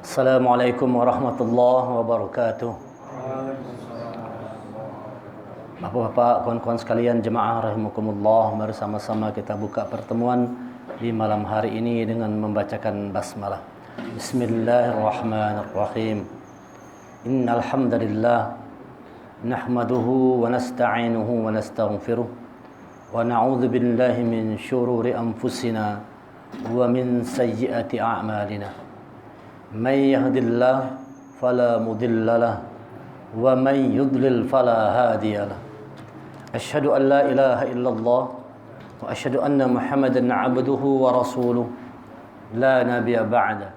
Assalamualaikum warahmatullahi wabarakatuh. Bapak-bapak, kawan-kawan sekalian, jemaah rahimakumullah, mari sama-sama kita buka pertemuan di malam hari ini dengan membacakan basmalah. Bismillahirrahmanirrahim. Innal hamdalillah nahmaduhu wa nasta'inuhu wa nastaghfiruh wa na'udzu billahi min syururi anfusina wa min sayyiati a'malina. من يهد الله فلا مضل له ومن يضلل فلا هادي له أشهد أن لا إله إلا الله وأشهد أن محمدا عبده ورسوله لا نبي بعده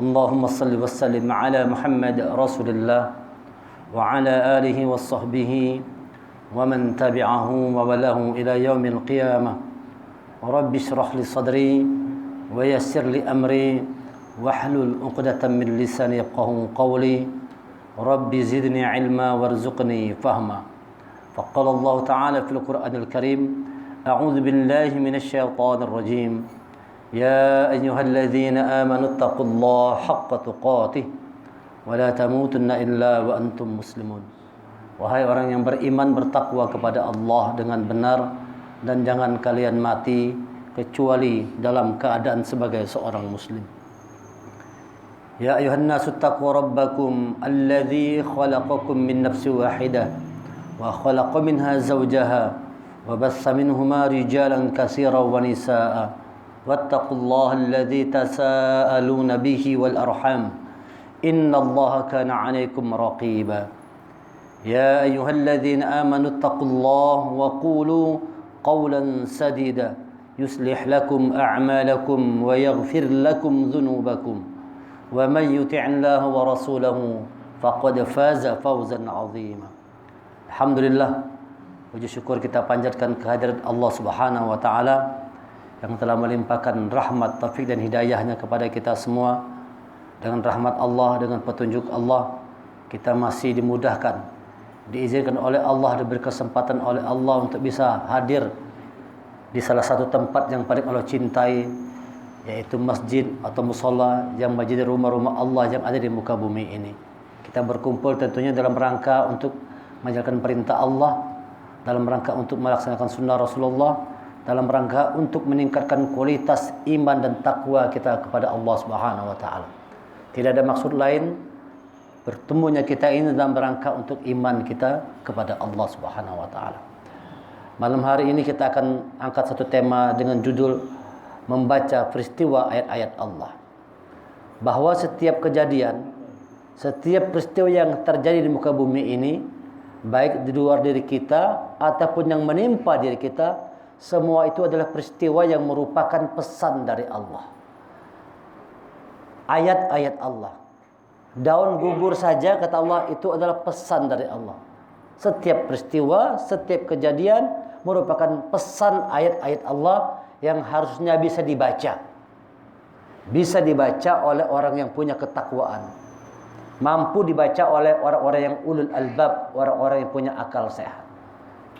اللهم صل وسلم على محمد رسول الله وعلى آله وصحبه ومن تبعه ووله إلى يوم القيامة رب اشرح لي صدري ويسر لي أمري واحلل عقدة من لساني يفقهوا قولي رب زدني علما وارزقني فهما فقال الله تعالى في القرآن الكريم أعوذ بالله من الشيطان الرجيم يا أيها الذين آمنوا اتقوا الله حق تقاته ولا تموتن إلا وأنتم مسلمون. Wahai orang yang beriman, bertakwa kepada Allah dengan benar, dan jangan kalian mati kecuali dalam keadaan sebagai seorang muslim. يا أيها الناس اتقوا ربكم الذي خلقكم من نفس واحدة وخلق منها زوجها وبث منهما رجالا كثيرا ونساء واتقوا الله الذي تساءلون به والأرحام إن الله كان عليكم رقيبا يا أيها الذين آمنوا اتقوا الله وقولوا قولا سديدا يصلح لكم أعمالكم ويغفر لكم ذنوبكم ومن يطع الله ورسوله فقد فاز فوزا عظيما. Alhamdulillah, puji syukur kita panjatkan kehadirat Allah Subhanahu wa taala yang telah melimpahkan rahmat, taufik dan hidayahnya kepada kita semua. Dengan rahmat Allah, dengan petunjuk Allah, kita masih dimudahkan, diizinkan oleh Allah, diberi kesempatan oleh Allah untuk bisa hadir di salah satu tempat yang paling Allah cintai, yaitu masjid atau musholla yang menjadi rumah-rumah Allah yang ada di muka bumi ini. Kita berkumpul tentunya dalam rangka untuk menjalankan perintah Allah, dalam rangka untuk melaksanakan sunnah Rasulullah, dalam rangka untuk meningkatkan kualitas iman dan takwa kita kepada Allah Subhanahu wa taala. Tidak ada maksud lain bertemunya kita ini dalam rangka untuk iman kita kepada Allah Subhanahu wa taala. Malam hari ini kita akan angkat satu tema dengan judul membaca peristiwa ayat-ayat Allah. Bahwa setiap kejadian, setiap peristiwa yang terjadi di muka bumi ini, baik di luar diri kita ataupun yang menimpa diri kita, semua itu adalah peristiwa yang merupakan pesan dari Allah. Ayat-ayat Allah. Daun gugur saja, kata Allah, itu adalah pesan dari Allah. Setiap peristiwa, setiap kejadian merupakan pesan ayat-ayat Allah yang harusnya bisa dibaca. Bisa dibaca oleh orang yang punya ketakwaan. Mampu dibaca oleh orang-orang yang ulul albab, orang-orang yang punya akal sehat.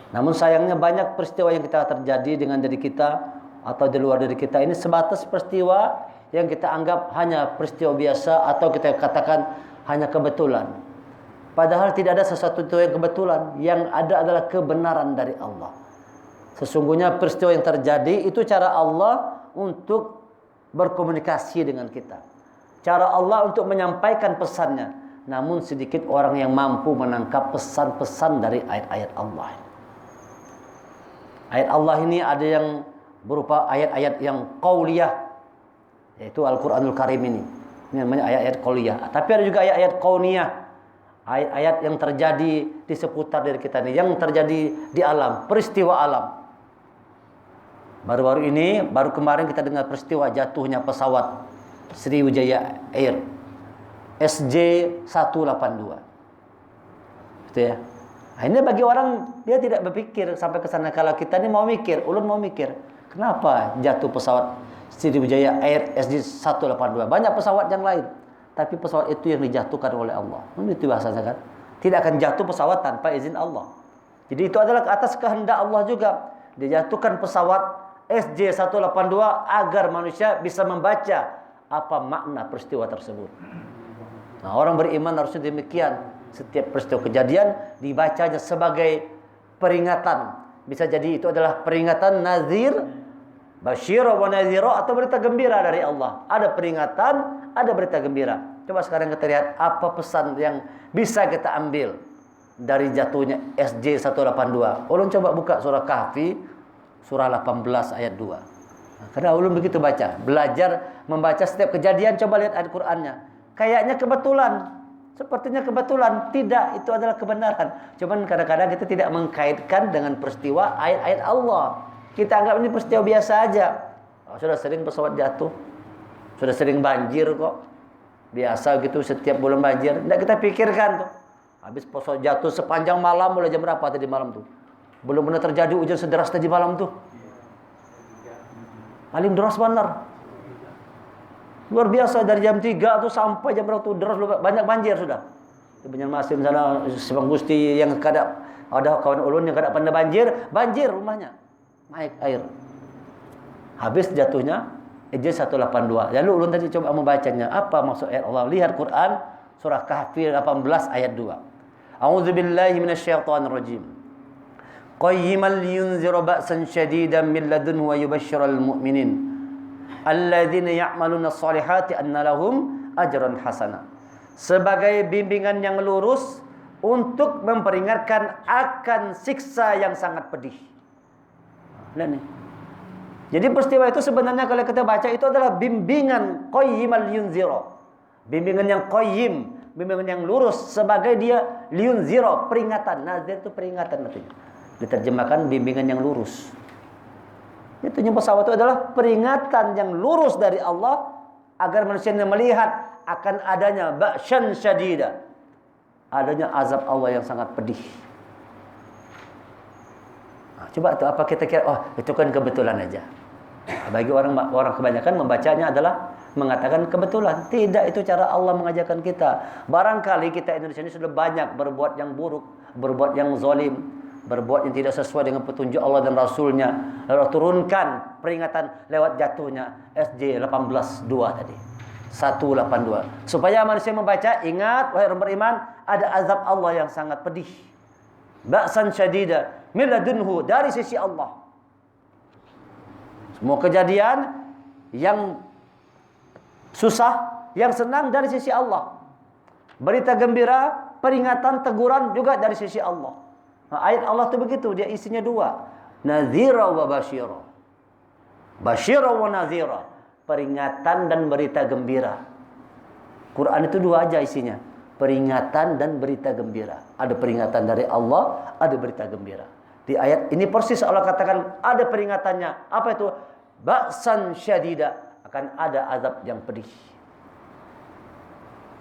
Namun sayangnya banyak peristiwa yang kita terjadi dengan diri kita atau di luar diri kita ini sebatas peristiwa yang kita anggap hanya peristiwa biasa atau kita katakan hanya kebetulan. Padahal tidak ada sesuatu yang kebetulan, yang ada adalah kebenaran dari Allah. Sesungguhnya peristiwa yang terjadi itu cara Allah untuk berkomunikasi dengan kita. Cara Allah untuk menyampaikan pesannya. Namun sedikit orang yang mampu menangkap pesan-pesan dari ayat-ayat Allah. Ayat Allah ini ada yang berupa ayat-ayat yang qauliyah, yaitu Al-Quranul Karim ini. Ini namanya ayat-ayat qauliyah. Tapi ada juga ayat-ayat qauniyah. Ayat-ayat yang terjadi di seputar diri kita ini. Yang terjadi di alam, peristiwa alam. Baru kemarin kita dengar peristiwa jatuhnya pesawat Sriwijaya Air SJ182. Gitu ya. Nah, ini bagi orang dia tidak berpikir sampai ke sana. Kalau kita ini mau mikir, ulun mau mikir, kenapa jatuh pesawat Sriwijaya Air SJ182? Banyak pesawat yang lain, tapi pesawat itu yang dijatuhkan oleh Allah. Itu bahasanya kan. Tidak akan jatuh pesawat tanpa izin Allah. Jadi itu adalah atas kehendak Allah juga. Dijatuhkan pesawat SJ182 agar manusia bisa membaca apa makna peristiwa tersebut. Nah, orang beriman harusnya demikian. Setiap peristiwa kejadian dibacanya sebagai peringatan. Bisa jadi itu adalah peringatan nazir, basyira wa nazira, atau berita gembira dari Allah. Ada peringatan, ada berita gembira. Coba sekarang kita lihat apa pesan yang bisa kita ambil dari jatuhnya SJ 182. Ulun coba buka surah Kahfi, surah 18 ayat 2. Nah, karena ulun begitu baca, belajar membaca setiap kejadian, coba lihat ayat Qur'annya. Kayaknya kebetulan, sepertinya kebetulan. Tidak, itu adalah kebenaran. Cuman kadang-kadang kita tidak mengkaitkan dengan peristiwa ayat-ayat Allah. Kita anggap ini peristiwa biasa aja. Sudah sering pesawat jatuh, sudah sering banjir kok. Biasa gitu setiap bulan banjir. Tidak kita pikirkan tuh. Habis pesawat jatuh sepanjang malam, mulai jam berapa tadi malam tuh? Belum pernah terjadi hujan sederas tadi malam tuh. Paling deras benar. Luar biasa, dari jam 3 tuh sampai jam berapa tuh deras, banyak banjir sudah. Di Banjarmasin sana, Simpang Gusti yang ada kawan ulun yang kada pandai banjir rumahnya. Naik air. Habis jatuhnya IJ 182. Lalu ulun tadi coba membacanya. Apa maksud ayat Allah? Lihat Quran surah Kahfi 18 ayat 2. A'udzubillahi minasyaitonirrajim. Qayyiman liyunzira ba'san syadidan min ladunhu wa yubashshiral mu'minin alladzina ya'maluna sholihati anna lahum ajran hasana. Sebagai bimbingan yang lurus untuk memperingatkan akan siksa yang sangat pedih. Lihat nih. Jadi peristiwa itu sebenarnya kalau kita baca itu adalah bimbingan qayyimal yunzira. Bimbingan yang qayyim, bimbingan yang lurus, sebagai dia liyunzira, peringatan. Nazir itu peringatan artinya. Diterjemahkan bimbingan yang lurus. Itu pesawat itu adalah peringatan yang lurus dari Allah agar manusia melihat akan adanya ba'syan syadida, adanya azab Allah yang sangat pedih. Nah, coba itu apa kita kira? Oh, itu kan kebetulan aja. Nah, bagi orang kebanyakan membacanya adalah mengatakan kebetulan. Tidak, itu cara Allah mengajarkan kita. Barangkali kita Indonesia ini sudah banyak berbuat yang buruk, berbuat yang zalim, berbuat yang tidak sesuai dengan petunjuk Allah dan Rasulnya. Lalu turunkan peringatan lewat jatuhnya SJ 18.2 tadi. 182. Supaya manusia membaca, ingat wahai orang beriman, ada azab Allah yang sangat pedih. Ba'san syadida min ladunhu, dari sisi Allah. Semua kejadian yang susah, yang senang dari sisi Allah. Berita gembira, peringatan, teguran juga dari sisi Allah. Nah, ayat Allah itu begitu, dia isinya dua. Nazira wa basyira. Basyira wa nazira. Peringatan dan berita gembira. Quran itu dua aja isinya. Peringatan dan berita gembira. Ada peringatan dari Allah, ada berita gembira. Di ayat ini persis Allah katakan ada peringatannya. Apa itu? Ba'san syadida. Akan ada azab yang pedih.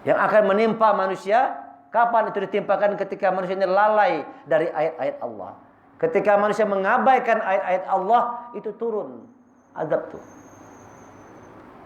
Yang akan menimpa manusia. Kapan itu ditimpakan? Ketika manusia ini lalai dari ayat-ayat Allah. Ketika manusia mengabaikan ayat-ayat Allah, itu turun azab itu.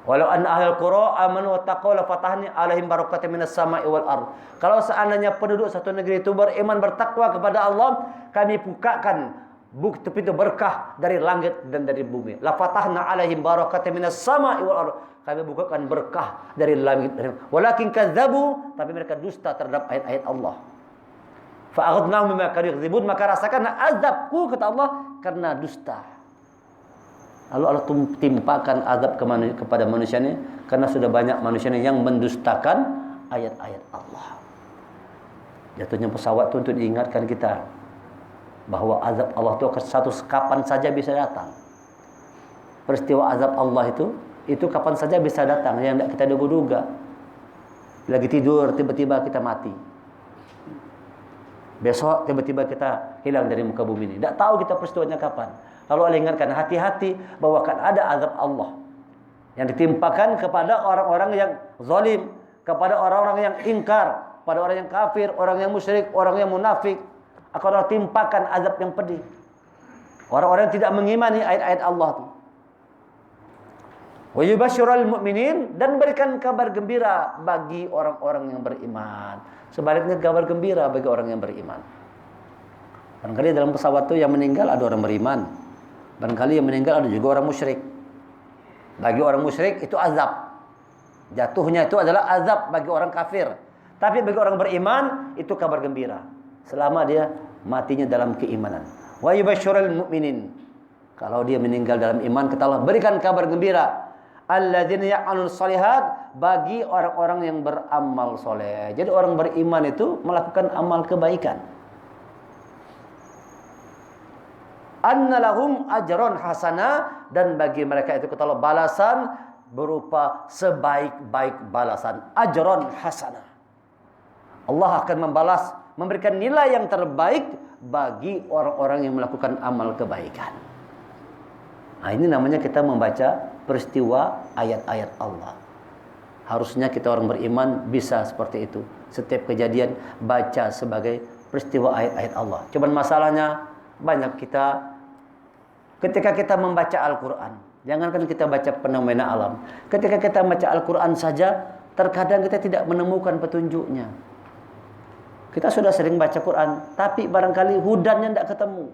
Walau anna ahlal qura amanu wattaqaw la fatahna alaihim barakatin minas sama'i wal ard. Kalau seandainya penduduk satu negeri itu beriman bertakwa kepada Allah, kami bukakan bukti pintu berkah dari langit dan dari bumi. La fatahna alaihim barakatin minas sama'i wal ard. Kami bukakan berkah dari langit dan bumi. Walakin kadzabu, tapi mereka dusta terhadap ayat-ayat Allah. Fa aghadnahum bima kanu yakdzibun, maka rasakan azabku kata Allah karena dusta. Lalu Allah timpakan azab kepada manusia ini karena sudah banyak manusia ini yang mendustakan ayat-ayat Allah. Jatuhnya pesawat itu untuk diingatkan kita bahwa azab Allah itu kapan saja bisa datang. Peristiwa azab Allah itu kapan saja bisa datang, yang tidak kita duga-duga. Lagi tidur tiba-tiba kita mati. Besok tiba-tiba kita hilang dari muka bumi ini. Tidak tahu kita peristiwanya kapan. Lalu Allah ingatkan, hati-hati bahwa akan ada azab Allah yang ditimpakan kepada orang-orang yang zalim, kepada orang-orang yang ingkar, pada orang yang kafir, orang yang musyrik, orang yang munafik. Akan Allah timpakan azab yang pedih. Orang-orang yang tidak mengimani ayat-ayat Allah itu. Wa yubashshiral mu'minin, dan berikan kabar gembira bagi orang-orang yang beriman. Sebaliknya kabar gembira bagi orang yang beriman. Barangkali dalam pesawat itu yang meninggal ada orang beriman. Barangkali yang meninggal ada juga orang musyrik. Bagi orang musyrik itu azab. Jatuhnya itu adalah azab bagi orang kafir. Tapi bagi orang beriman itu kabar gembira selama dia matinya dalam keimanan. Wa yubasyshirul mu'minin. Kalau dia meninggal dalam iman, kata Allah, berikan kabar gembira. Alladzina ya'malun shalihat, bagi orang-orang yang beramal soleh. Jadi orang beriman itu melakukan amal kebaikan. Anna lahum ajron hasanah, dan bagi mereka itu kata Allah balasan berupa sebaik-baik balasan. Ajron hasanah. Allah akan membalas, memberikan nilai yang terbaik bagi orang-orang yang melakukan amal kebaikan. Nah, ini namanya kita membaca peristiwa ayat-ayat Allah. Harusnya kita orang beriman bisa seperti itu. Setiap kejadian baca sebagai peristiwa ayat-ayat Allah. Cuman masalahnya banyak kita ketika kita membaca Al-Quran, jangankan kita baca fenomena alam, ketika kita baca Al-Quran saja terkadang kita tidak menemukan petunjuknya. Kita sudah sering baca Quran, tapi barangkali hudannya tidak ketemu.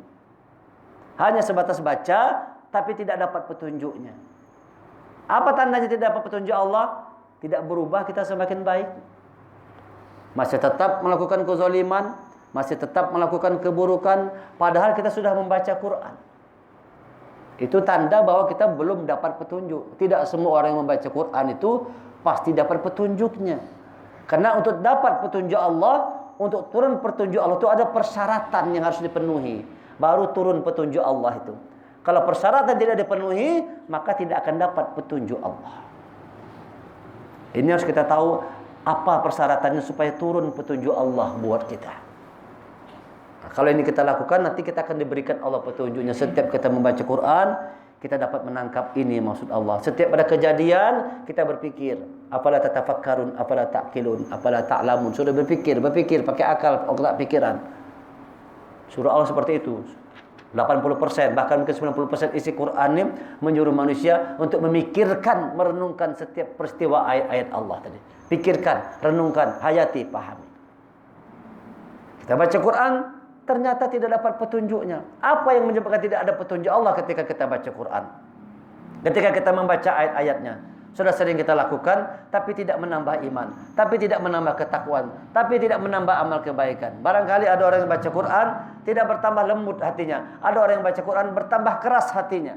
Hanya sebatas baca, tapi tidak dapat petunjuknya. Apa tandanya tidak dapat petunjuk Allah? Tidak berubah, kita semakin baik. Masih tetap melakukan kezaliman, masih tetap melakukan keburukan, padahal kita sudah membaca Quran. Itu tanda bahwa kita belum dapat petunjuk. Tidak semua orang yang membaca Quran itu pasti dapat petunjuknya. Karena untuk dapat petunjuk Allah, untuk turun petunjuk Allah itu ada persyaratan yang harus dipenuhi. Baru turun petunjuk Allah itu. Kalau persyaratan tidak dipenuhi, maka tidak akan dapat petunjuk Allah. Ini harus kita tahu apa persyaratannya supaya turun petunjuk Allah buat kita. Nah, kalau ini kita lakukan, nanti kita akan diberikan Allah petunjuknya. Setiap kita membaca Quran, kita dapat menangkap ini maksud Allah. Setiap ada kejadian, kita berpikir, afala tatafakkarun, afala ta'qilun, afala ta'lamun. Sudah berpikir pakai akal, otak pikiran. Surah Allah seperti itu. 80%, bahkan mungkin 90% isi Quran ini menyuruh manusia untuk memikirkan, merenungkan setiap peristiwa ayat-ayat Allah tadi. Pikirkan, renungkan, hayati, pahami. Kita baca Quran, ternyata tidak dapat petunjuknya. Apa yang menyebabkan tidak ada petunjuk Allah ketika kita baca Quran? Ketika kita membaca ayat-ayatnya. Sudah sering kita lakukan, tapi tidak menambah iman, tapi tidak menambah ketakwaan, tapi tidak menambah amal kebaikan. Barangkali ada orang yang baca Quran, tidak bertambah lembut hatinya. Ada orang yang baca Quran, bertambah keras hatinya.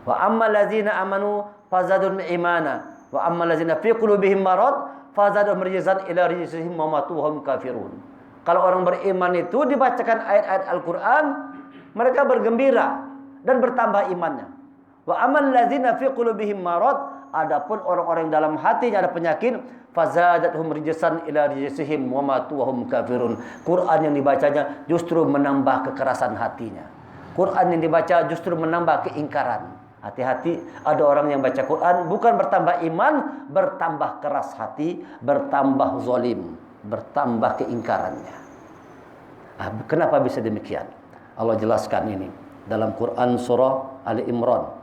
Wa ammal ladzina amanu fazadun imana, wa ammal ladzina fi qulubihim marad fazadun rijzan ila rijzihim wa matuhum kafirun. Kalau orang beriman itu dibacakan ayat-ayat Al-Quran, mereka bergembira dan bertambah imannya. Wa amal ladzina fi qulubihim marad, adapun orang-orang yang dalam hatinya ada penyakit, fazadathum rijsan ila rijsihim wa matu hum kafirun. Quran yang dibacanya justru menambah kekerasan hatinya. Quran yang dibaca justru menambah keingkaran. Hati-hati, ada orang yang baca Quran bukan bertambah iman, bertambah keras hati, bertambah zalim, bertambah keingkarannya. Kenapa bisa demikian? Allah jelaskan ini dalam Quran surah Ali Imran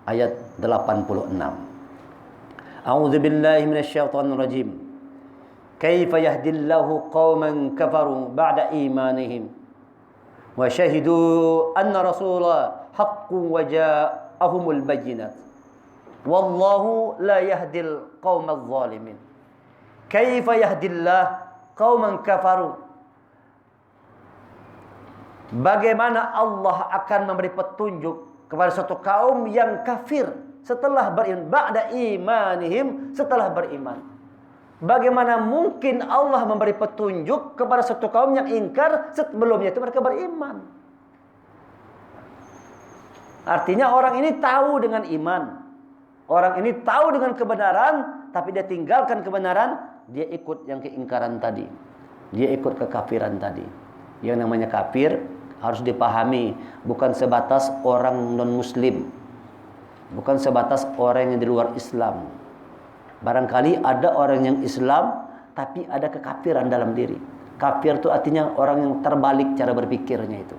ayat 86. A'udzu billahi minasyaitonir rajim. Kaifa yahdillahu qauman kafaru ba'da imanihim wa syahidu anna rasulallah haqqun wa ja'ahumul bayyinat. Wallahu la yahdil qaumadz zalimin. Kaifa yahdillahu qauman kafaru? Bagaimana Allah akan memberi petunjuk kepada suatu kaum yang kafir setelah beriman, ba'da imanihim, setelah beriman. Bagaimana mungkin Allah memberi petunjuk kepada suatu kaum yang ingkar sebelumnya itu mereka beriman? Artinya orang ini tahu dengan iman, orang ini tahu dengan kebenaran, tapi dia tinggalkan kebenaran, dia ikut yang keingkaran tadi, dia ikut kekafiran tadi. Yang namanya kafir harus dipahami, bukan sebatas orang non-muslim, bukan sebatas orang yang di luar Islam. Barangkali ada orang yang Islam, tapi ada kekafiran dalam diri. Kafir itu artinya orang yang terbalik cara berpikirnya itu.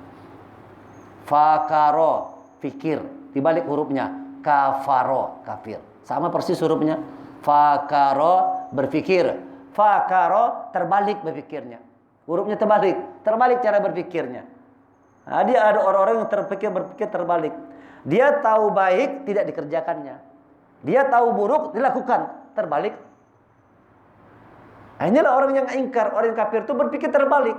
Fakaro, fikir, dibalik hurufnya. Kafaro, kafir. Sama persis hurufnya. Fakaro, berpikir. Fakaro, terbalik berpikirnya. Hurufnya terbalik cara berpikirnya. Nah, dia ada orang-orang yang berpikir terbalik. Dia tahu baik, tidak dikerjakannya. Dia tahu buruk, dilakukan. Terbalik. Inilah orang yang ingkar, orang yang kafir itu berpikir terbalik.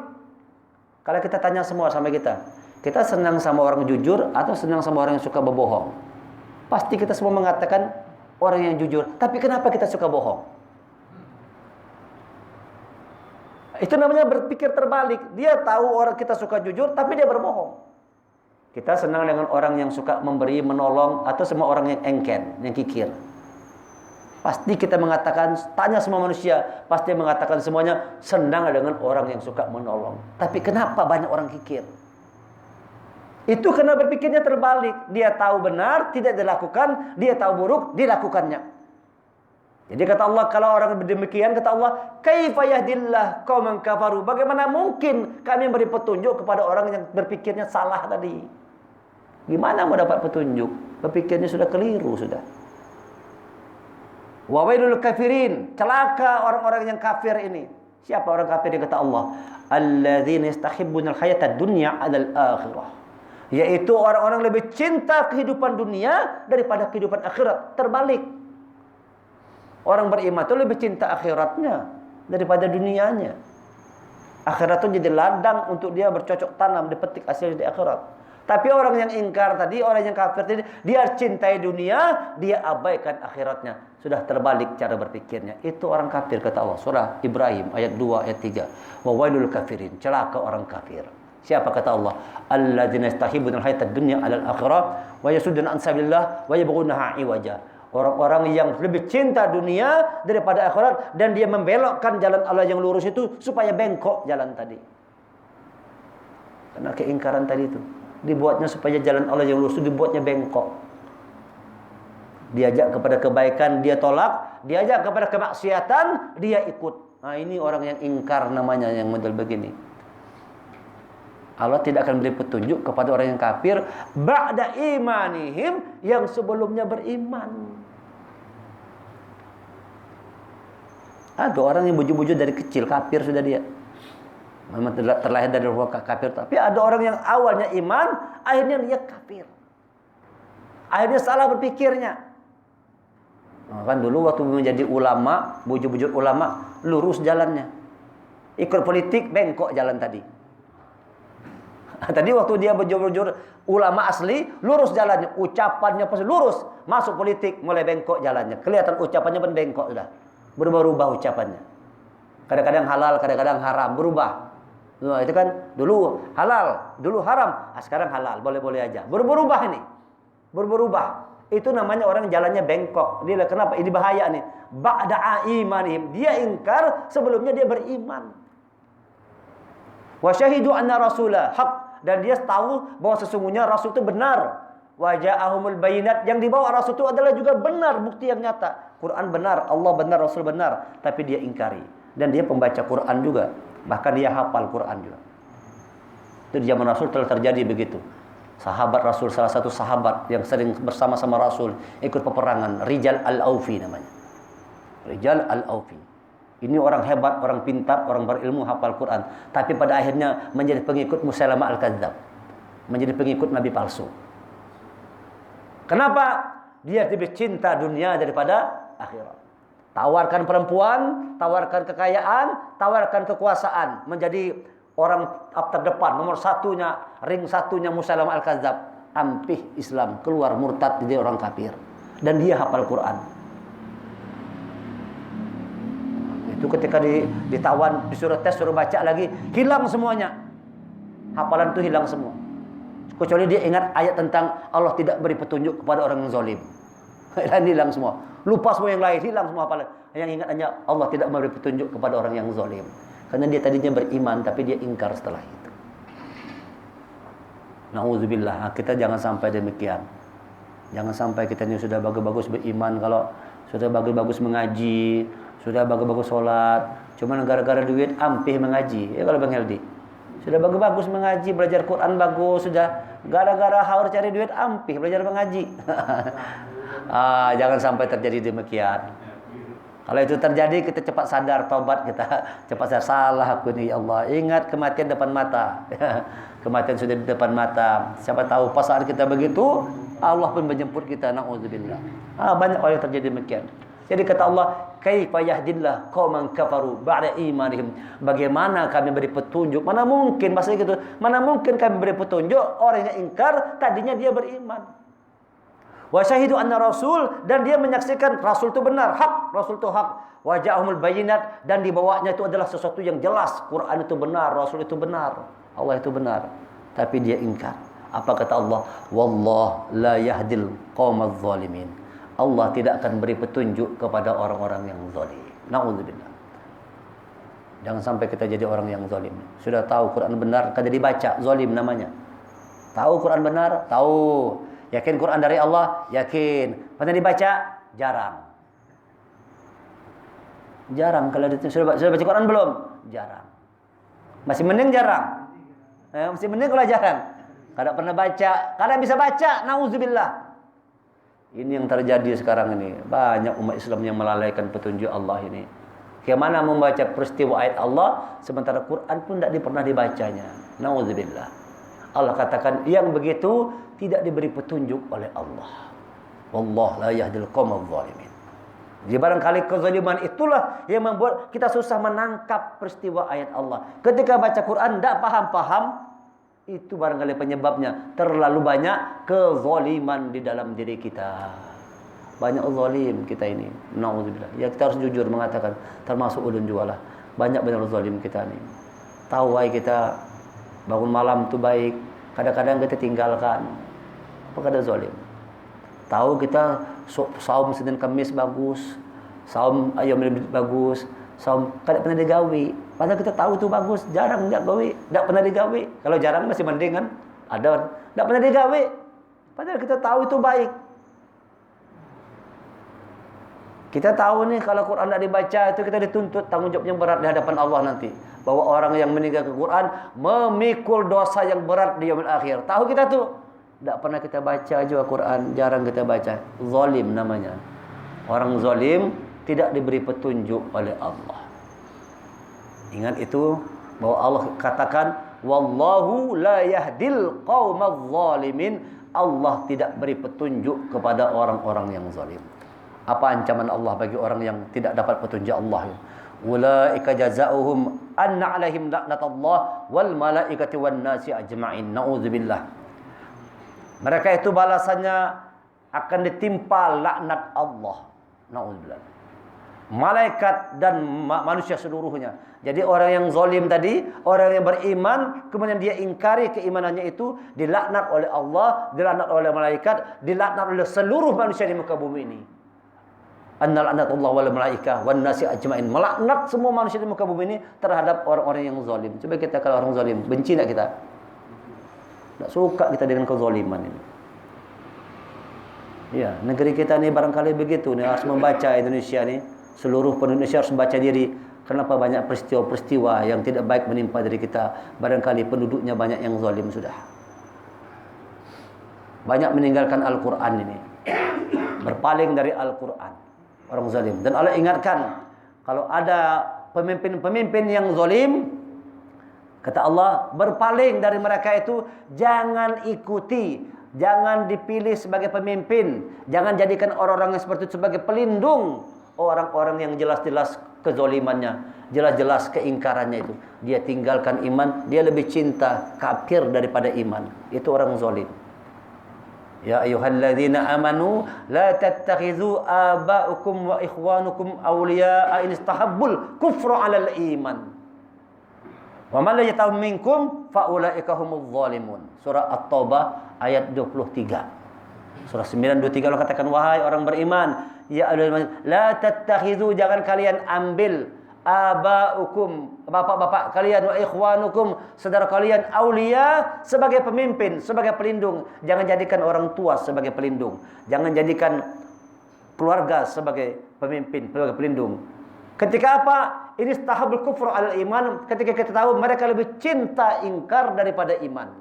Kalau kita tanya semua sama kita senang sama orang jujur atau senang sama orang yang suka berbohong? Pasti kita semua mengatakan orang yang jujur. Tapi kenapa kita suka bohong? Itu namanya berpikir terbalik. Dia tahu orang kita suka jujur, tapi dia berbohong. Kita senang dengan orang yang suka memberi, menolong, atau semua orang yang engken, yang kikir. Pasti kita mengatakan, tanya semua manusia, pasti mengatakan semuanya senang dengan orang yang suka menolong. Tapi kenapa banyak orang kikir? Itu karena berpikirnya terbalik. Dia tahu benar, tidak dilakukan. Dia tahu buruk, dilakukannya. Jadi kata Allah, kalau orang demikian, kata Allah, kaifa yahdillah qauman kafaru. Bagaimana mungkin kami beri petunjuk kepada orang yang berpikirnya salah tadi? Gimana mau dapat petunjuk? Berpikirnya sudah keliru sudah. Wa wailul kafirin, celaka orang-orang yang kafir ini. Siapa orang kafir yang kata Allah? Alladzina yastahibbunal hayatad dunya 'alal akhirah. Yaitu orang-orang lebih cinta kehidupan dunia daripada kehidupan akhirat. Terbalik. Orang beriman itu lebih cinta akhiratnya daripada dunianya. Akhirat itu jadi ladang untuk dia bercocok tanam, dipetik hasil di akhirat. Tapi orang yang ingkar tadi, orang yang kafir tadi, dia cintai dunia, dia abaikan akhiratnya. Sudah terbalik cara berpikirnya. Itu orang kafir kata Allah. Surah Ibrahim ayat 2 ayat 3. Wa wailul kafirin, celaka orang kafir. Siapa kata Allah? Alladzina yastahibbunal hayatad dunya 'alal akhirah wa yasudduna an sabilillah wa yabghunaha iwaja. Orang-orang yang lebih cinta dunia daripada akhirat dan dia membelokkan jalan Allah yang lurus itu supaya bengkok jalan tadi. Karena keingkaran tadi itu dibuatnya supaya jalan Allah yang lurus itu dibuatnya bengkok. Diajak kepada kebaikan dia tolak, diajak kepada kemaksiatan dia ikut. Nah, ini orang yang ingkar namanya, yang model begini. Allah tidak akan beri petunjuk kepada orang yang kafir ba'da imanihim, yang sebelumnya beriman. Ada orang yang bujur-bujur dari kecil kafir sudah dia. Memang terlahir dari ruang kafir, tapi ada orang yang awalnya iman, akhirnya dia kafir. Akhirnya salah berpikirnya. Nah, kan dulu waktu menjadi ulama, bujur-bujur ulama, lurus jalannya. Ikut politik, bengkok jalan tadi. Tadi waktu dia bujur-bujur ulama asli, lurus jalannya, ucapannya pasti lurus. Masuk politik, mulai bengkok jalannya. Kelihatan ucapannya pun bengkok sudah. Berubah-ubah ucapannya. Kadang-kadang halal, kadang-kadang haram, berubah. Nah, itu kan dulu halal, dulu haram, sekarang halal, boleh-boleh aja. Berubah ini. Berubah. Itu namanya orang jalannya bengkok. Dia kenapa? Ini bahaya nih. Ba'da imanihim. Dia ingkar, sebelumnya dia beriman. Wa syahidu anna rasulah haq, dan dia tahu bahwa sesungguhnya rasul itu benar. Wa ja'ahumul bayinat, yang dibawa rasul itu adalah juga benar, bukti yang nyata. Quran benar, Allah benar, Rasul benar, tapi dia ingkari. Dan dia pembaca Quran juga. Bahkan dia hafal Quran juga. Itu di zaman Rasul telah terjadi begitu. Sahabat Rasul, salah satu sahabat yang sering bersama-sama Rasul ikut peperangan, Rijal Al-Aufi namanya. Rijal Al-Aufi. Ini orang hebat, orang pintar, orang berilmu, hafal Quran. Tapi pada akhirnya menjadi pengikut Musailamah Al-Kadzdzab. Menjadi pengikut Nabi palsu. Kenapa? Dia lebih cinta dunia daripada akhirat. Tawarkan perempuan, tawarkan kekayaan, tawarkan kekuasaan, menjadi orang terdepan, nomor satunya, ring satunya Musailamah Al-Kadzdzab. Ampih Islam, keluar murtad, jadi orang kafir. Dan dia hafal Quran. Itu ketika ditawan, disuruh tes, suruh baca lagi, hilang semuanya. Hafalan itu hilang semua. Kecuali dia ingat ayat tentang Allah tidak beri petunjuk kepada orang yang zalim. Hilang semua. Lupa semua yang lain, hilang semua hafalan. Yang ingat hanya Allah tidak memberi petunjuk kepada orang yang zalim. Karena dia tadinya beriman, tapi dia ingkar setelah itu. Nauzubillah, kita jangan sampai demikian. Jangan sampai kita ini sudah bagus-bagus beriman, kalau sudah bagus-bagus mengaji, sudah bagus-bagus sholat, cuma gara-gara duit ampih mengaji. Ya kalau Bang Heldi, sudah bagus-bagus mengaji, belajar Quran bagus, sudah gara-gara haur cari duit ampih belajar mengaji. Jangan sampai terjadi demikian. Kalau itu terjadi, kita cepat sadar, taubat kita, cepat sadar, salah aku ini ya Allah. Ingat kematian depan mata. Kematian sudah di depan mata. Siapa tahu pas saat kita begitu, Allah pun menjemput kita. Nauzubillah. Banyak orang yang terjadi demikian. Jadi kata Allah, kaifa yahdillah qauman kafaru ba'da imanihim. Bagaimana kami beri petunjuk? Mana mungkin maksudnya gitu. Mana mungkin kami beri petunjuk orang yang ingkar tadinya dia beriman. Wa syahidu anna rasul, dan dia menyaksikan rasul itu benar, hak, rasul itu hak. Wa ja'ahumul bayyinat, dan dibawanya itu adalah sesuatu yang jelas. Quran itu benar, rasul itu benar, Allah itu benar. Tapi dia ingkar. Apa kata Allah? Wallah la yahdil qaumaz zalimin. Allah tidak akan beri petunjuk kepada orang-orang yang zalim. Na'udzubillah. Jangan sampai kita jadi orang yang zalim. Sudah tahu Quran benar, kada dibaca, zalim namanya. Tahu Quran benar? Tahu. Yakin Quran dari Allah? Yakin. Pernah dibaca? Jarang. Jarang. Kalau sudah baca Quran belum? Jarang. Masih mending jarang. Masih mending kalau jarang. Kada pernah baca, kada bisa baca, na'udzubillah. Ini yang terjadi sekarang ini. Banyak umat Islam yang melalaikan petunjuk Allah ini. Bagaimana membaca peristiwa ayat Allah sementara Quran pun tidak pernah dibacanya. Na'udzubillah. Allah katakan yang begitu tidak diberi petunjuk oleh Allah. Wallah la yahdil qaumaz zalimin. Jadi barangkali kezaliman itulah yang membuat kita susah menangkap peristiwa ayat Allah. Ketika baca Quran tidak paham-paham, itu barangkali penyebabnya. Terlalu banyak kezaliman di dalam diri kita. Banyak zalim kita ini. Na'udzubillah. Ya kita harus jujur mengatakan, termasuk ulun juga lah. Banyak benar zalim kita ini. Tahu kita bangun malam itu baik, kadang-kadang kita tinggalkan. Apa kada zalim? Tahu kita saum Senin Kamis bagus, saum ayam bagus, saum kada pernah digawi. Padahal kita tahu itu bagus, jarang enggak gawe, enggak pernah digawe. Kalau jarang masih mending kan? Ada enggak pernah digawe. Padahal kita tahu itu baik. Kita tahu nih kalau Quran tidak dibaca itu kita dituntut tanggung jawab yang berat di hadapan Allah nanti. Bahwa orang yang meninggalkan Quran memikul dosa yang berat di yaumil akhir. Tahu kita tuh. Tidak pernah kita baca juga Quran, jarang kita baca. Zalim namanya. Orang zalim tidak diberi petunjuk oleh Allah. Ingat itu bahwa Allah katakan wallahu la yahdil qaumaz zalimin. Allah tidak beri petunjuk kepada orang-orang yang zalim. Apa ancaman Allah bagi orang yang tidak dapat petunjuk Allah? Ulaika jazaohum anna 'alaihim laknatullah wal malaikati wan nasi ajma'in. Nauzubillah. Mereka itu balasannya akan ditimpa laknat Allah. Nauzubillah. Malaikat dan manusia seluruhnya. Jadi orang yang zalim tadi, orang yang beriman, kemudian dia ingkari keimanannya itu, dilaknat oleh Allah, dilaknat oleh malaikat, dilaknat oleh seluruh manusia di muka bumi ini. Annal laknatullah wal malaikah wan nasi ajmain. Melaknat semua manusia di muka bumi ini terhadap orang-orang yang zalim. Coba kita kalau orang zalim, benci tak kita? Tak suka kita dengan kezaliman ini. Ya, negeri kita ni barangkali begitu nih, harus membaca Indonesia ni. Seluruh penduduk Indonesia harus membaca diri. Kenapa banyak peristiwa-peristiwa yang tidak baik menimpa diri kita? Barangkali penduduknya banyak yang zalim sudah. Banyak meninggalkan Al-Quran ini. Berpaling dari Al-Quran. Orang zalim. Dan Allah ingatkan, kalau ada pemimpin-pemimpin yang zalim, kata Allah, berpaling dari mereka itu, jangan ikuti, jangan dipilih sebagai pemimpin, jangan jadikan orang-orang yang seperti itu sebagai pelindung orang-orang yang jelas-jelas kezalimannya, jelas-jelas keingkarannya itu. Dia tinggalkan iman, dia lebih cinta kafir daripada iman. Itu orang zalim. Ya ayyuhalladzina amanu la tattakhizu aba'ukum wa ikhwanukum awliya'a in istahabbul kufra 'alal iman. Wa man la yata'am minkum fa ulaika humudz zalimun. Surah At-Taubah ayat 23. Surah 923 Allah katakan, wahai orang beriman, ya ayyuhalladzina la tattakhizu, jangan kalian ambil aba'ukum, bapak-bapak kalian, wa ikhwanukum, saudara kalian, aulia sebagai pemimpin, sebagai pelindung. Jangan jadikan orang tua sebagai pelindung. Jangan jadikan keluarga sebagai pemimpin, sebagai pelindung. Ketika apa? Ini istahabul kufur al iman. Ketika kita tahu mereka lebih cinta ingkar daripada iman.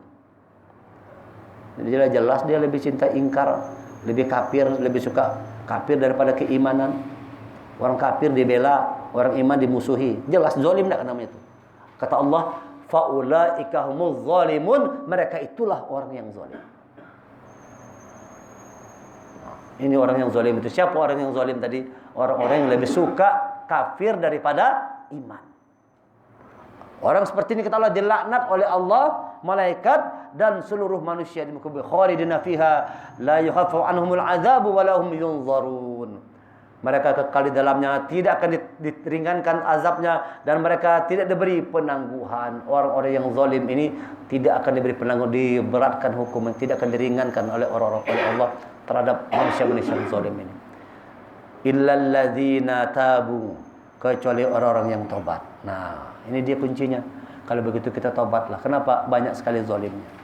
Jadi jelas dia lebih cinta ingkar, lebih kafir, lebih suka kafir daripada keimanan. Orang kafir dibela, orang iman dimusuhi. Jelas zalim tak namanya itu. Kata Allah, faulaika humuz zalimun, mereka itulah orang yang zalim. Ini orang yang zalim itu. Siapa orang yang zalim tadi? orang-orang yang lebih suka kafir daripada iman. Orang seperti ini kata Allah dilaknat oleh Allah, malaikat dan seluruh manusia di muka bumi. Khalidina fiha la yukhaffafu anhumul adzabu wa lahum yunzarun. Mereka kekal di dalamnya, tidak akan diringankan azabnya, dan mereka tidak diberi penangguhan. Orang-orang yang zalim ini tidak akan diberi penangguhan, diberatkan hukuman, tidak akan diringankan oleh orang-orang oleh Allah terhadap manusia-manusia yang zalim ini. Illal ladzina tabu, kecuali orang-orang yang tobat. Nah, ini dia kuncinya. Kalau begitu kita tobatlah. Kenapa banyak sekali zalimnya?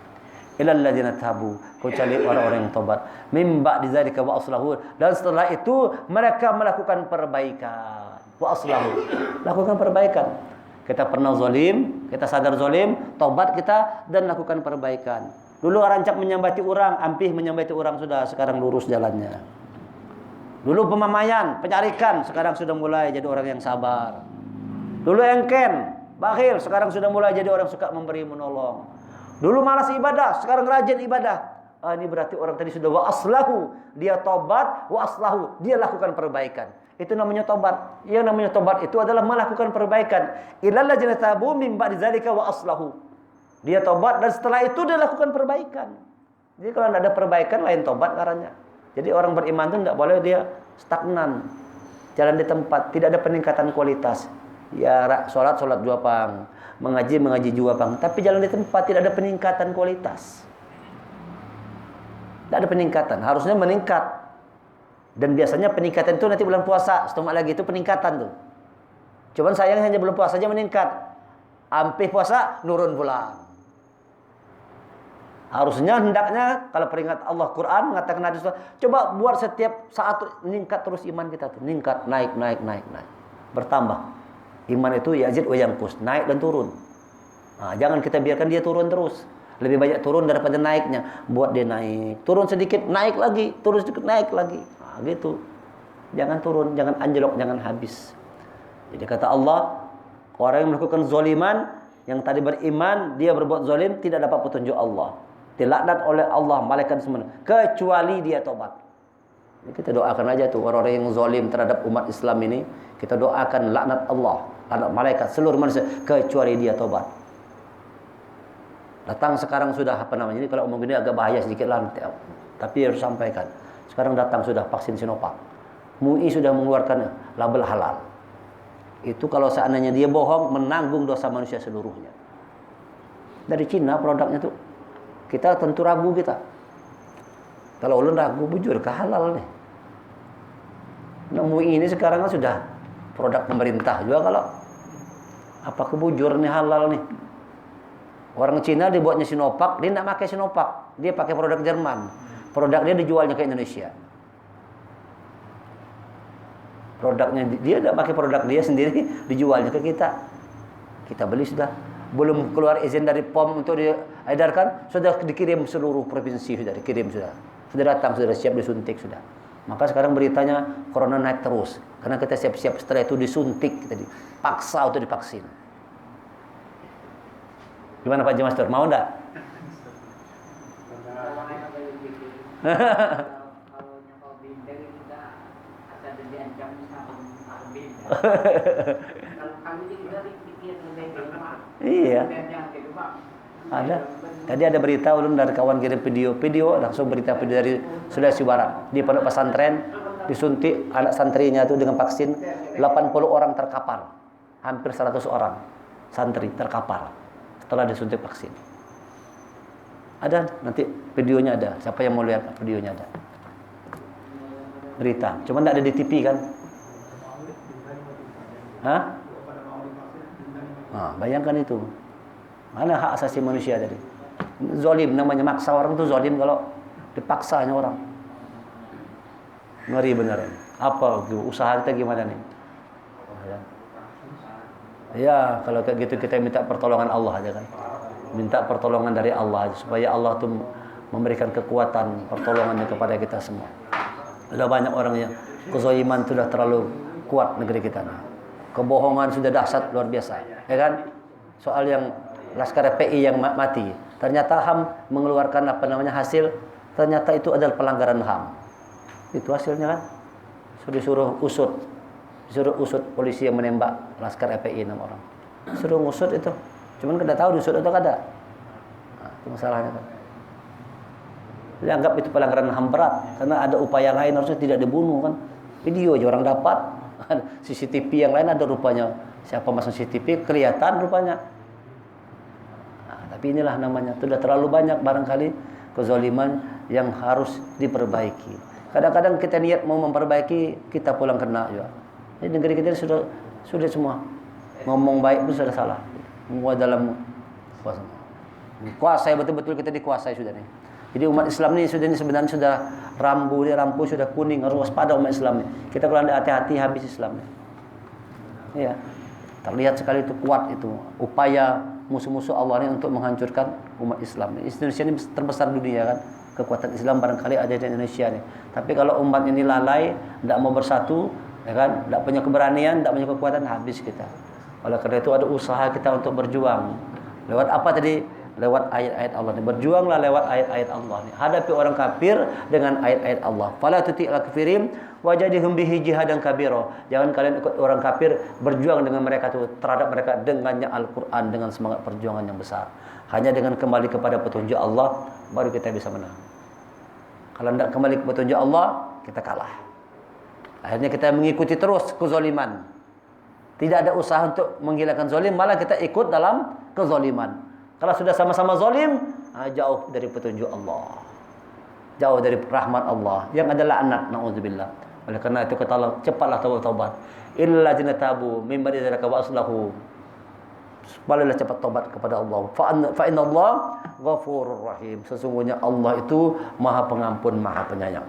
Illal ladzina tabu, kecuali orang-orang yang tobat. Mim ba'di dzalika wa aslahu, dan setelah itu mereka melakukan perbaikan. Wa aslahu, lakukan perbaikan. Kita pernah zalim, kita sadar zalim, tobat kita dan lakukan perbaikan. Dulu rancak menyambati orang, ampih menyambati orang, sudah sekarang lurus jalannya. Dulu pemamaian, pencarikan, sekarang sudah mulai jadi orang yang sabar. Dulu engken, bakhil, sekarang sudah mulai jadi orang suka memberi menolong. Dulu malas ibadah, sekarang rajin ibadah. Ini berarti orang tadi sudah wa aslahu, dia tobat, wa aslahu, dia lakukan perbaikan. Itu namanya tobat. Yang namanya tobat itu adalah melakukan perbaikan. Illal ladzina tabu min ba'di dzalika wa aslahu. Dia tobat dan setelah itu dia lakukan perbaikan. Jadi kalau tidak ada perbaikan, lain tobat ngarannya. Jadi orang beriman itu tidak boleh dia stagnan, jalan di tempat, tidak ada peningkatan kualitas. Ya, sholat dua pang, mengaji dua pang, tapi jalan di tempat tidak ada peningkatan kualitas. Tidak ada peningkatan, harusnya meningkat. Dan biasanya peningkatan itu nanti bulan puasa, setengah lagi itu peningkatan tuh. Cuman sayangnya hanya bulan puasa saja meningkat. Ampih puasa nurun pulang. Harusnya hendaknya kalau peringat Allah Quran mengatakan hadis, coba buat setiap saat meningkat terus iman kita tuh, meningkat, naik, bertambah. Iman itu yazid wa yanqus, naik dan turun. Nah, jangan kita biarkan dia turun terus. Lebih banyak turun daripada naiknya. Buat dia naik, turun sedikit, naik lagi, turun sedikit, naik lagi. Nah, gitu. Jangan turun, jangan anjlok, jangan habis. Jadi kata Allah, orang yang melakukan zaliman, yang tadi beriman, dia berbuat zalim, tidak dapat petunjuk Allah. Dilaknat oleh Allah, malaikat semua, kecuali dia tobat. Kita doakan aja tuh orang-orang yang zalim terhadap umat Islam ini, kita doakan laknat Allah, laknat malaikat, seluruh manusia, kecuali dia tobat. Datang sekarang sudah ini kalau omong gini agak bahaya sedikit lah, tapi harus sampaikan. Sekarang datang sudah vaksin Sinovac. MUI sudah mengeluarkan label halal. Itu kalau seandainya dia bohong, menanggung dosa manusia seluruhnya. Dari Cina produknya tuh. Kita tentu ragu kita. Kalau ulun ragu, bujur ke halal nih. Nah, MUI ini sekarang kan sudah produk pemerintah juga kalau apa kebujur nih halal nih. Orang Cina dibuatnya Sinovac, dia tidak pakai Sinovac, dia pakai produk Jerman. Produk dia dijualnya ke Indonesia. Produknya dia tidak pakai produk dia sendiri, dijualnya ke kita. Kita beli sudah. Belum keluar izin dari POM untuk diedarkan, sudah dikirim seluruh provinsi, sudah dikirim sudah datang, sudah siap disuntik sudah. Maka sekarang beritanya corona naik terus karena kita siap-siap setelah itu disuntik, kita dipaksa untuk divaksin. Gimana Pak Jemaster, mau enggak? Iya. Ada. Tadi ada berita ulun dari kawan kirim video langsung berita dari Sulawesi Barat di pondok pesantren disuntik anak santrinya itu dengan vaksin, 80 orang terkapar. Hampir 100 orang santri terkapar setelah disuntik vaksin. Ada nanti videonya ada. Siapa yang mau lihat videonya ada. Berita. Cuma enggak ada di TV kan? Hah? Nah, bayangkan itu. Mana hak asasi manusia tadi? Zalim namanya, maksa orang itu zalim kalau dipaksanya orang. Ngeri beneran. Apa usaha kita gimana nih? Ya, kalau kayak gitu kita minta pertolongan Allah aja kan. Minta pertolongan dari Allah aja, supaya Allah tuh memberikan kekuatan pertolongannya kepada kita semua. Ada banyak orang yang kezaliman sudah terlalu kuat negeri kita nih. Kebohongan sudah dahsyat luar biasa, ya kan? Soal yang Laskar FPI yang mati, ternyata HAM mengeluarkan hasil, ternyata itu adalah pelanggaran HAM. Itu hasilnya kan? disuruh usut polisi yang menembak laskar FPI 6 orang. Suruh ngusut itu. Cuman kada tahu diusut atau kada. Nah, itu masalahnya kan. Dianggap itu pelanggaran HAM berat karena ada upaya lain harusnya tidak dibunuh kan. Video aja orang dapat. CCTV yang lain ada rupanya. Siapa masang CCTV kelihatan rupanya. Nah, tapi inilah namanya. Sudah terlalu banyak barangkali kezaliman yang harus diperbaiki. Kadang-kadang kita niat mau memperbaiki, kita pulang kena juga. Jadi negeri kita sudah semua ngomong baik pun sudah salah. Semua dalam kuasai betul-betul kita dikuasai sudah nih. Jadi umat Islam ini sebenarnya sudah rambu sudah kuning, harus waspada umat Islam ini. Kita kalau tidak hati-hati habis Islam ini. Iya. Terlihat sekali itu kuat itu upaya musuh-musuh Allah ini untuk menghancurkan umat Islam. Indonesia ini terbesar dunia kan. Kekuatan Islam barangkali ada di Indonesia nih. Tapi kalau umat ini lalai, tidak mau bersatu, ya kan, tidak punya keberanian, tidak punya kekuatan, habis kita. Oleh karena itu ada usaha kita untuk berjuang. Lewat apa tadi? Lewat ayat-ayat Allah. Berjuanglah lewat ayat-ayat Allah. Hadapi orang kafir dengan ayat-ayat Allah. Fala tuti'il kafirin wajadihum bihi jihadan kabira. Jangan kalian ikut orang kafir, berjuang dengan mereka itu terhadap mereka dengannya Al-Qur'an, dengan semangat perjuangan yang besar. Hanya dengan kembali kepada petunjuk Allah baru kita bisa menang. Kalau tidak kembali ke petunjuk Allah, kita kalah. Akhirnya kita mengikuti terus kezaliman. Tidak ada usaha untuk menghilangkan zalim, malah kita ikut dalam kezaliman. Kalau sudah sama-sama zalim, jauh dari petunjuk Allah. Jauh dari rahmat Allah. Yang ada laknat, na'udzubillah. Oleh karena itu kata Allah, cepatlah taubat. Illal ladzina tabu min ba'di dzalika wa aslahu. Baliklah cepat taubat kepada Allah. Fa innallaha ghafurur rahim. Sesungguhnya Allah itu Maha Pengampun, Maha Penyayang.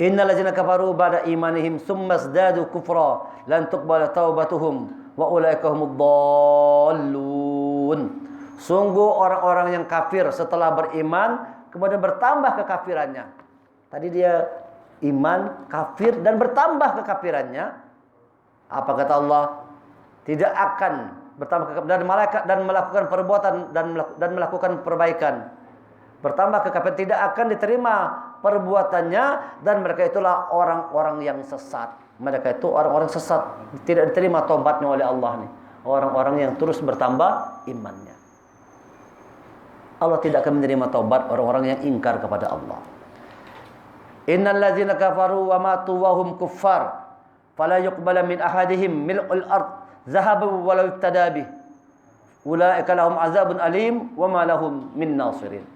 Innal ladzina kafaru ba'da imanihim tsumma zdadu kufra lan tuqbala taubatuhum wa ulaika humud dhallun. Sungguh orang-orang yang kafir setelah beriman kemudian bertambah kekafirannya. Tadi dia iman, kafir dan bertambah kekafirannya. Apa kata Allah? Tidak akan bertambah dan malaikat dan melakukan perbuatan dan melakukan perbaikan. Bertambah kekafiran, tidak akan diterima perbuatannya, dan mereka itulah orang-orang yang sesat. Mereka itu orang-orang sesat, tidak diterima tobatnya oleh Allah nih. Orang-orang yang terus bertambah imannya. Allah tidak akan menerima taubat orang-orang yang ingkar kepada Allah. Innal ladzina kafaru wa matu wa hum kuffar fala yuqbala min ahadihim mil'ul ard zahabu walau ibtada bih. Ulaika lahum azabun alim wa ma lahum min nasirin.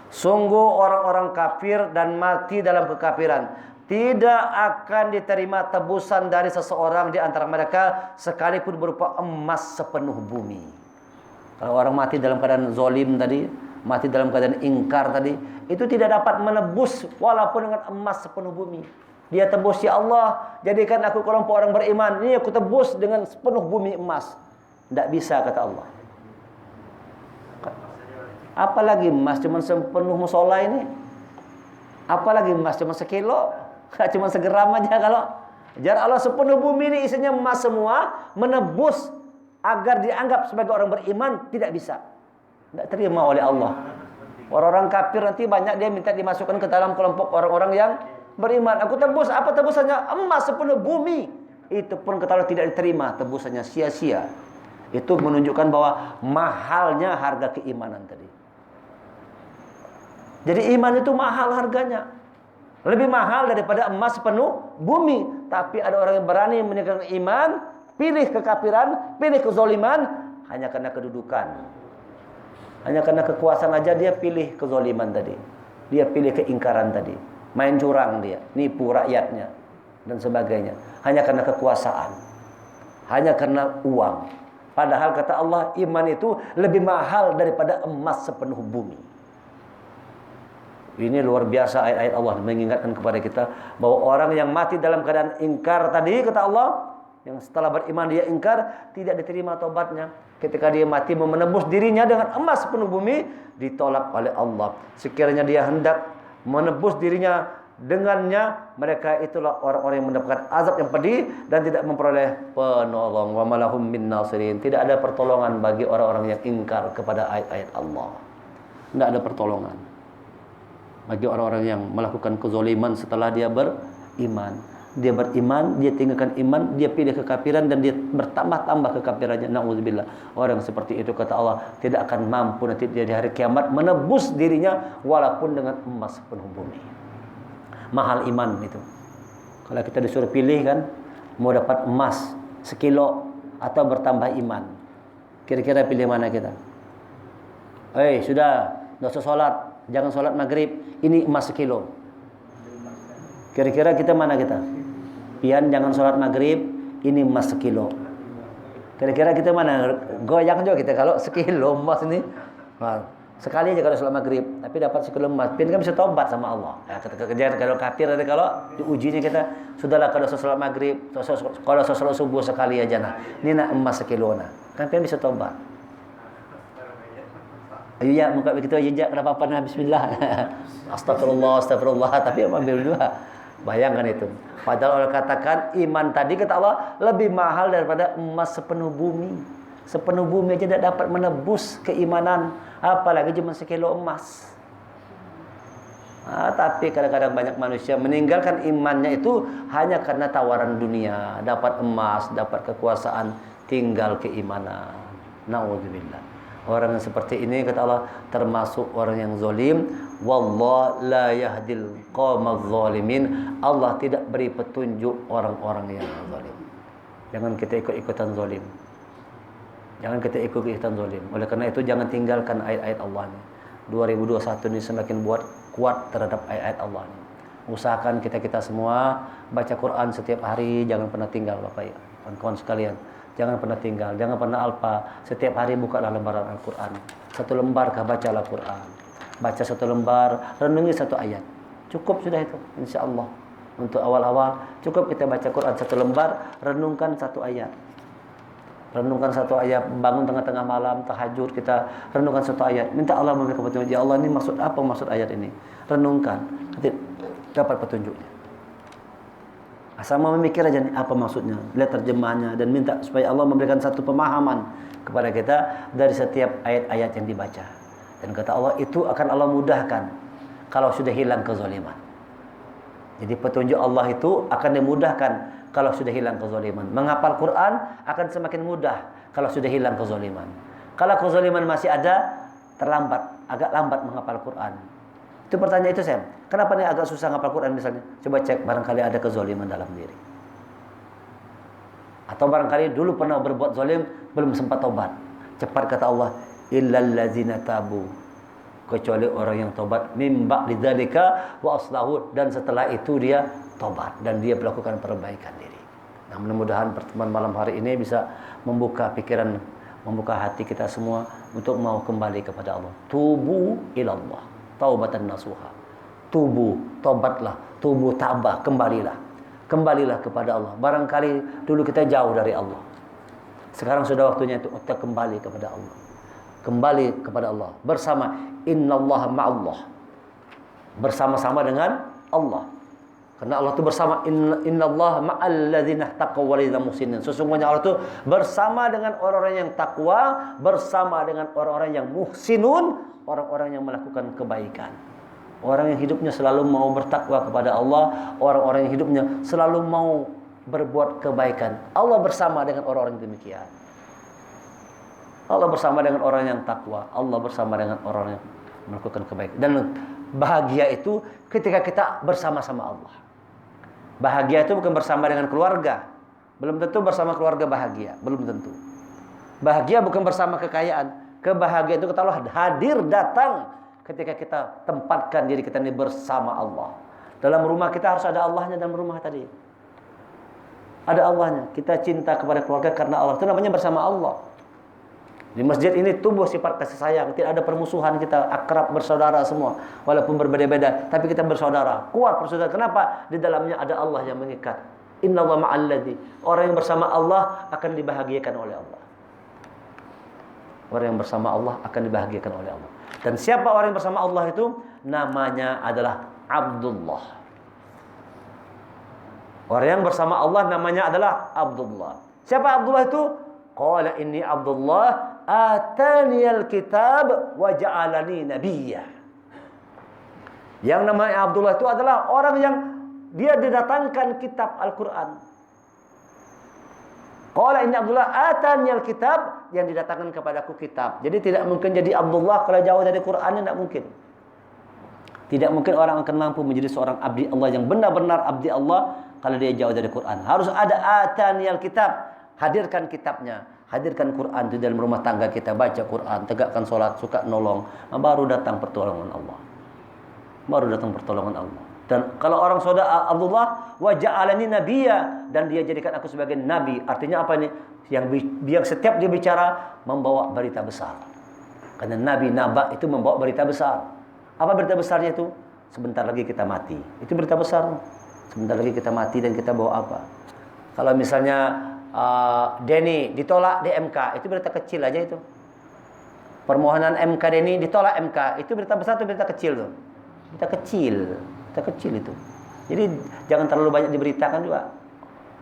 Sungguh orang-orang kafir dan mati dalam kekafiran, tidak akan diterima tebusan dari seseorang di antara mereka sekalipun berupa emas sepenuh bumi. Kalau orang mati dalam keadaan zalim tadi, mati dalam keadaan ingkar tadi, itu tidak dapat menebus walaupun dengan emas sepenuh bumi. Dia tebus, ya Allah, jadikan aku kelompok orang beriman. Ini aku tebus dengan sepenuh bumi emas. Tidak bisa, kata Allah. Apalagi emas cuma sepenuh musola ini. Apalagi emas cuma sekilo. Cuma segram aja kalau. Jar Allah, sepenuh bumi ini isinya emas semua, menebus agar dianggap sebagai orang beriman, tidak bisa. Tidak terima oleh Allah. Orang-orang kafir nanti banyak dia minta dimasukkan ke dalam kelompok orang-orang yang beriman. Aku tebus, apa tebusannya? Emas sepenuh bumi. Itu pun kata Allah tidak diterima, tebusannya sia-sia. Itu menunjukkan bahwa mahalnya harga keimanan tadi. Jadi iman itu mahal harganya. Lebih mahal daripada emas sepenuh bumi. Tapi ada orang yang berani meninggalkan iman, pilih kekafiran, pilih kezaliman hanya karena kedudukan. Hanya karena kekuasaan aja dia pilih kezaliman tadi. Dia pilih keingkaran tadi. Main curang dia, nipu rakyatnya dan sebagainya. Hanya karena kekuasaan. Hanya karena uang. Padahal kata Allah, iman itu lebih mahal daripada emas sepenuh bumi. Ini luar biasa ayat-ayat Allah mengingatkan kepada kita bahwa orang yang mati dalam keadaan ingkar tadi, kata Allah, yang setelah beriman dia ingkar, tidak diterima taubatnya. Ketika dia mati menebus dirinya dengan emas sepenuh bumi, ditolak oleh Allah. Sekiranya dia hendak menebus dirinya dengannya, mereka itulah orang-orang yang mendapatkan azab yang pedih dan tidak memperoleh penolong. Wa malahum min nasirin. Tidak ada pertolongan bagi orang-orang yang ingkar kepada ayat-ayat Allah. Tidak ada pertolongan bagi orang-orang yang melakukan kezaliman setelah dia beriman. Dia beriman, dia tinggalkan iman, dia pilih kekafiran dan dia bertambah-tambah kekafirannya. Nauzubillah. Orang seperti itu kata Allah tidak akan mampu nanti dia di hari kiamat menebus dirinya walaupun dengan emas sepenuh bumi. Mahal iman itu. Kalau kita disuruh pilih kan, mau dapat emas sekilo atau bertambah iman. Kira-kira pilih mana kita? Sudah, enggak usah sholat, jangan sholat maghrib, ini emas sekilo. Kira-kira kita mana kita? Pian jangan sholat maghrib, ini emas sekilo. Kira-kira kita mana? Goyang juga kita kalau sekilo emas ini. Nah, sekali aja kalau sholat maghrib, tapi dapat sekilo emas. Pian kan bisa tobat sama Allah. Ya, kejar kalau kafir ada kalau diujinya kita sudahlah kalau sholat maghrib, kalau sholat subuh sekali aja nah. Ini nak emas sekilo nah. Kan pian bisa tobat. Ayo ya muka begitu aja kenapa apa nah bismillah. Astagfirullah, astagfirullah tapi ambil dua. Bayangkan itu. Padahal Allah katakan iman tadi kata Allah lebih mahal daripada emas sepenuh bumi. Sepenuh bumi aja tidak dapat menebus keimanan, apalagi cuma sekilo emas. Tapi kadang-kadang banyak manusia meninggalkan imannya itu hanya karena tawaran dunia, dapat emas, dapat kekuasaan, tinggal keimanan. Nauzubillah. Orang yang seperti ini kata Allah termasuk orang yang zalim. Wallahu la yahdil qaumadz zalimin. Allah tidak beri petunjuk orang-orang yang zalim. Jangan kita ikut-ikutan zalim. Jangan kita ikut-ikutan zalim. Oleh karena itu jangan tinggalkan ayat-ayat Allah ini. 2021 ini semakin buat kuat terhadap ayat-ayat Allah ini. Usahakan kita semua baca Quran setiap hari, jangan pernah tinggal Bapak ya, kawan-kawan sekalian. Jangan pernah tinggal, jangan pernah alpa. Setiap hari bukalah lembaran Al-Quran. Satu lembar kah bacalah Quran. Baca satu lembar, renungi satu ayat. Cukup sudah itu, insya Allah. Untuk awal-awal, cukup kita baca Quran satu lembar, renungkan satu ayat. Renungkan satu ayat, bangun tengah-tengah malam, tahajud, kita renungkan satu ayat. Minta Allah memberikan petunjuk. Ya Allah, ini maksud apa maksud ayat ini? Renungkan, nanti dapat petunjuknya. Asal mau memikir aja nih apa maksudnya, lihat terjemahnya dan minta supaya Allah memberikan satu pemahaman kepada kita dari setiap ayat-ayat yang dibaca. Dan kata Allah itu akan Allah mudahkan kalau sudah hilang kezaliman. Jadi petunjuk Allah itu akan dimudahkan kalau sudah hilang kezaliman. Menghafal Quran akan semakin mudah kalau sudah hilang kezaliman. Kalau kezaliman masih ada, terlambat, agak lambat menghafal Quran. Itu pertanyaan itu Sam. Kenapa nih agak susah ngapal Quran misalnya? Coba cek barangkali ada kezaliman dalam diri. Atau barangkali dulu pernah berbuat zalim belum sempat tobat. Cepat kata Allah, illal ladzina tabu. Kecuali orang yang tobat mim ba'di dzalika wa aslahu, dan setelah itu dia tobat dan dia melakukan perbaikan diri. Nah, mudah-mudahan pertemuan malam hari ini bisa membuka pikiran, membuka hati kita semua untuk mau kembali kepada Allah. Tubu ilallah. Taubatan nasuha. Tubuh, tobatlah, tubuh tabah, kembalilah. Kembalilah kepada Allah. Barangkali dulu kita jauh dari Allah. Sekarang sudah waktunya itu kita kembali kepada Allah. Kembali kepada Allah bersama innallaha ma'allah. Bersama-sama dengan Allah. Karena Allah itu bersama innallaha ma'al ladzina taqaw wal ladzina muhsinin. Sesungguhnya Allah itu bersama dengan orang-orang yang takwa, bersama dengan orang-orang yang muhsinun, orang-orang yang melakukan kebaikan. Orang yang hidupnya selalu mau bertakwa kepada Allah, orang-orang yang hidupnya selalu mau berbuat kebaikan. Allah bersama dengan orang-orang demikian. Allah bersama dengan orang yang takwa, Allah bersama dengan orang yang melakukan kebaikan. Dan bahagia itu ketika kita bersama-sama Allah. Bahagia itu bukan bersama dengan keluarga. Belum tentu bersama keluarga bahagia, belum tentu. Bahagia bukan bersama kekayaan. Kebahagiaan itu kata Allah hadir datang ketika kita tempatkan diri kita ini bersama Allah. Dalam rumah kita harus ada Allahnya dalam rumah tadi. Ada Allahnya. Kita cinta kepada keluarga karena Allah. Itu namanya bersama Allah. Di masjid ini tumbuh sifat kasih sayang. Tidak ada permusuhan, kita akrab bersaudara semua. Walaupun berbeda-beda, tapi kita bersaudara. Kuat bersaudara. Kenapa? Di dalamnya ada Allah yang mengikat. Innallaha ma'alladzi. Orang yang bersama Allah akan dibahagiakan oleh Allah. Orang yang bersama Allah akan dibahagiakan oleh Allah. Dan siapa orang yang bersama Allah itu? Namanya adalah Abdullah. Orang yang bersama Allah namanya adalah Abdullah. Siapa Abdullah itu? Qala inni Abdullah ataniyal kitab wa ja'alani nabiyya. Yang namanya Abdullah itu adalah orang yang dia didatangkan kitab Al-Quran. Qala inna Abdullah atani al-kitab, yang didatangkan kepadaku kitab. Jadi tidak mungkin jadi Abdullah kalau jauh dari Quran, tidak mungkin. Tidak mungkin orang akan mampu menjadi seorang abdi Allah yang benar-benar abdi Allah kalau dia jauh dari Quran. Harus ada atani al-kitab, hadirkan kitabnya, hadirkan Quran di dalam rumah tangga kita, baca Quran, tegakkan solat, suka nolong, baru datang pertolongan Allah. Baru datang pertolongan Allah. Dan kalau orang saudara Abdullah wa ja'alani nabiyya, dan dia jadikan aku sebagai nabi. Artinya apa ini? Yang setiap dia bicara membawa berita besar. Karena nabi naba itu membawa berita besar. Apa berita besarnya itu? Sebentar lagi kita mati. Itu berita besar. Sebentar lagi kita mati dan kita bawa apa? Kalau misalnya Denny ditolak di MK, itu berita kecil aja itu. Permohonan MK Denny ditolak MK, itu berita besar atau berita kecil tuh? Berita kecil itu. Jadi jangan terlalu banyak diberitakan juga.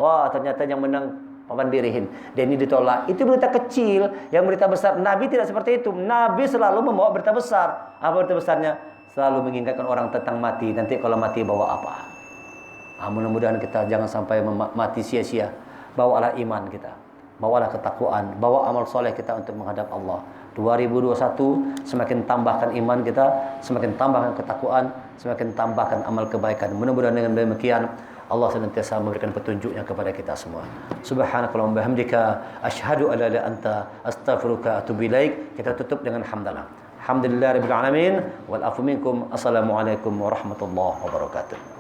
Wah, ternyata yang menang Paman Birihin, Denny ditolak. Itu berita kecil. Yang berita besar, Nabi tidak seperti itu. Nabi selalu membawa berita besar. Apa berita besarnya? Selalu mengingatkan orang tentang mati. Nanti kalau mati bawa apa? Mudah-mudahan kita jangan sampai mati sia-sia. Bawalah iman kita, bawalah ketakwaan, bawa amal soleh kita untuk menghadap Allah. 2021 semakin tambahkan iman kita, semakin tambahkan ketakwaan, semakin tambahkan amal kebaikan. Mudah-mudahan dengan demikian Allah senantiasa memberikan petunjuknya kepada kita semua. Subhanakallahumma bihamdika asyhadu an la ilaha illa anta astaghfiruka wa atubu ilaik. Kita tutup dengan hamdalah. Alhamdulillahirabbil alamin wal afu minkum. Assalamualaikum warahmatullahi wabarakatuh.